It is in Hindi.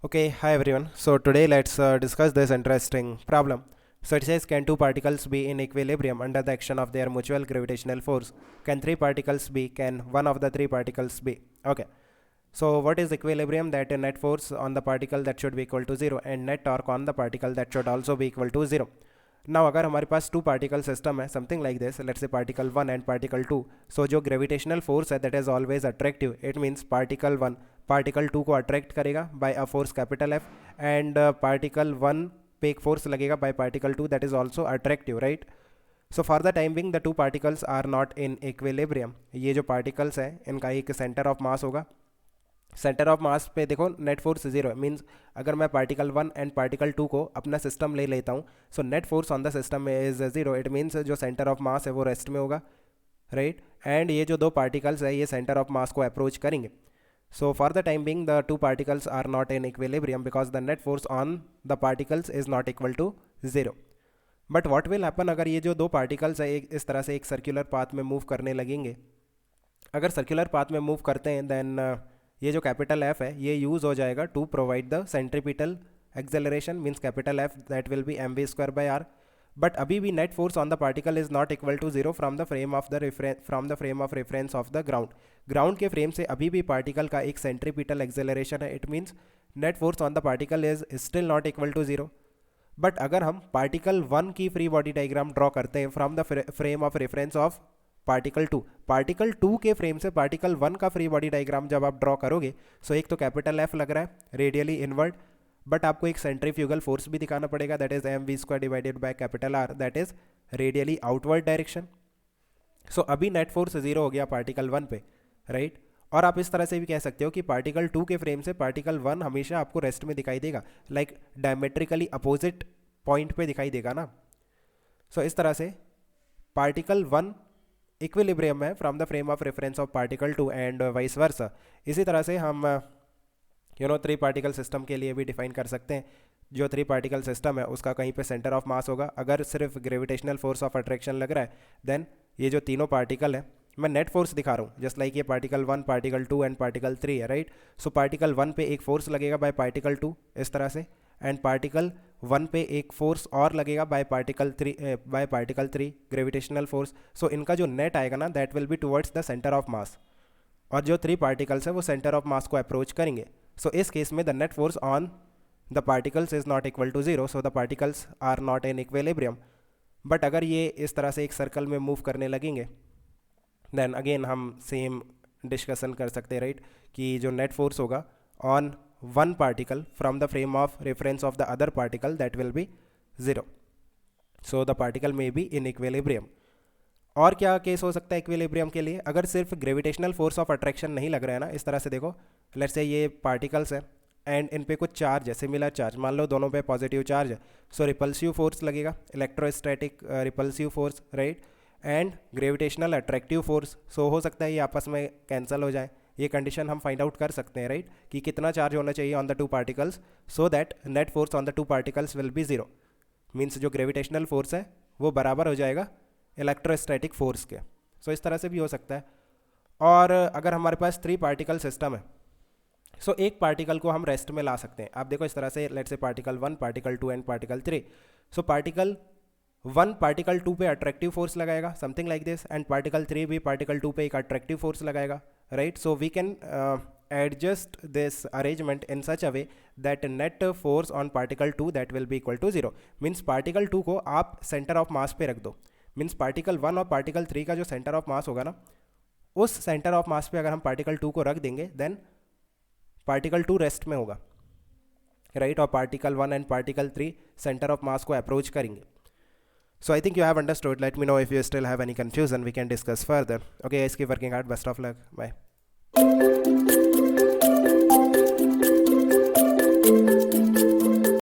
Okay, hi everyone. So today let's discuss this interesting problem. So it says, can two particles be in equilibrium under the action of their mutual gravitational force? Can three particles be? Can one of the three particles be? Okay. So what is equilibrium? That a net force on the particle that should be equal to 0 and net torque on the particle that should also be equal to 0. Now अगर हमारे पास टू पार्टिकल सिस्टम है something like this, let's say particle 1 and particle 2, so जो ग्रेविटेशनल फोर्स है that is always attractive. It means particle 1 particle 2 को अट्रैक्ट करेगा by a force capital F, and particle 1 पे एक फोर्स लगेगा by particle 2 that is also attractive, right. So for the time being the two particles are not in equilibrium. ये जो पार्टिकल्स हैं इनका एक सेंटर ऑफ मास होगा. सेंटर ऑफ मास पे देखो नेट फोर्स जीरो है, मीन्स अगर मैं पार्टिकल 1 एंड पार्टिकल 2 को अपना सिस्टम ले लेता हूँ, so net force on the system is zero. It means जो सेंटर ऑफ मास है वो रेस्ट में होगा, राइट. एंड ये जो दो पार्टिकल्स है ये सेंटर ऑफ मास को अप्रोच करेंगे. So for the time being the two particles are not in equilibrium because the net force on the particles is not equal to zero. But what will happen अगर ये जो दो पार्टिकल्स है एक इस तरह से एक सर्कुलर पाथ में मूव करने लगेंगे. अगर सर्कुलर पाथ में मूव करते हैं देन ये जो कैपिटल एफ है ये यूज़ हो जाएगा to provide the centripetal acceleration, means capital F that will be M V square by R. But अभी भी net force on the particle is not equal to zero from the frame of reference of the ground. Ground के फ्रेम से अभी भी पार्टिकल का एक सेंट्रीपिटल एक्सेलरेशन है. It means net force on the particle is still not equal to zero. But अगर हम पार्टिकल 1 की फ्री बॉडी डायग्राम ड्रॉ करते हैं from the frame of reference of particle 2 के फ्रेम से पार्टिकल 1 का फ्री बॉडी डायग्राम जब आप ड्रॉ करोगे, सो एक तो कैपिटल एफ लग रहा है रेडियली इनवर्ड, बट आपको एक सेंट्रीफ्यूगल फोर्स भी दिखाना पड़ेगा that is M V square divided by capital R that is radially outward direction. So अभी नेट फोर्स जीरो हो गया पार्टिकल 1 पे, राइट. और आप इस तरह से भी कह सकते हो कि पार्टिकल 2 के फ्रेम से पार्टिकल 1 हमेशा आपको रेस्ट में दिखाई देगा, लाइक डायमेट्रिकली अपोजिट पॉइंट पे दिखाई देगा ना. सो इस तरह से पार्टिकल 1 इक्विलिब्रियम है from the frame of reference of particle 2 and vice versa. इसी तरह से हम थ्री पार्टिकल सिस्टम के लिए भी डिफाइन कर सकते हैं. जो थ्री पार्टिकल सिस्टम है उसका कहीं पे सेंटर ऑफ मास होगा. अगर सिर्फ ग्रेविटेशनल फोर्स ऑफ अट्रैक्शन लग रहा है देन ये जो तीनों पार्टिकल है मैं नेट फोर्स दिखा रहा हूँ जस्ट लाइक ये पार्टिकल 1 पार्टिकल 2 एंड पार्टिकल 3 है, राइट. सो पार्टिकल 1 पे एक फोर्स लगेगा बाय पार्टिकल 2 इस तरह से, एंड पार्टिकल 1 पे एक फोर्स और लगेगा बाय पार्टिकल 3 ग्रेविटेशनल फोर्स. सो इनका जो नेट आएगा ना that will be towards the centre of mass, और जो थ्री पार्टिकल्स है वो सेंटर ऑफ मास को अप्रोच करेंगे. सो इस केस में the net force on the particles is not equal to zero, so the particles are not in equilibrium. But अगर ये इस तरह से एक सर्कल में मूव करने लगेंगे देन अगेन हम सेम डिस्कशन कर सकते हैं, राइट, कि जो नेट फोर्स होगा on one particle from the frame of reference of the other particle that will be zero. So the particle may be in equilibrium. और क्या केस हो सकता है इक्विलिब्रियम के लिए? अगर सिर्फ ग्रेविटेशनल फोर्स ऑफ अट्रैक्शन नहीं लग रहा है ना, इस तरह से देखो लेट्स से ये पार्टिकल्स है एंड इन पे कुछ चार्ज है, सिमिलर चार्ज, मान लो दोनों पे पॉजिटिव चार्ज है, सो रिपल्सिव फोर्स लगेगा, electrostatic repulsive force, right, and gravitational attractive force. So हो सकता है ये आपस में कैंसिल हो जाए. ये कंडीशन हम फाइंड आउट कर सकते हैं, राइट, कि कितना चार्ज होना चाहिए on the two particles so that net force on the two particles will be zero. Means जो ग्रेविटेशनल फोर्स है वो बराबर हो जाएगा इलेक्ट्रोस्टैटिक फोर्स के. सो इस तरह से भी हो सकता है. और अगर हमारे पास थ्री पार्टिकल सिस्टम है सो एक पार्टिकल को हम रेस्ट में ला सकते हैं. आप देखो इस तरह से let's say particle 1 particle 2 and particle 3. So particle 1 particle 2 पे अट्रैक्टिव फोर्स लगाएगा something like this, and particle 3 भी पार्टिकल 2 पे एक अट्रैक्टिव फोर्स लगाएगा, right. So we can adjust this arrangement in such a way that net force on particle 2 that will be equal to 0. Means particle 2 को आप center of mass पे रख दो. Means particle 1 और particle 3 का जो center of mass होगा ना, उस center of mass पे अगर हम particle 2 को रख देंगे then particle 2 rest में होगा, right, और particle 1 and particle 3 center of mass को approach करेंगे. So I think you have understood. Let me know if you still have any confusion. We can discuss further. Okay guys, keep working hard. Best of luck. Bye.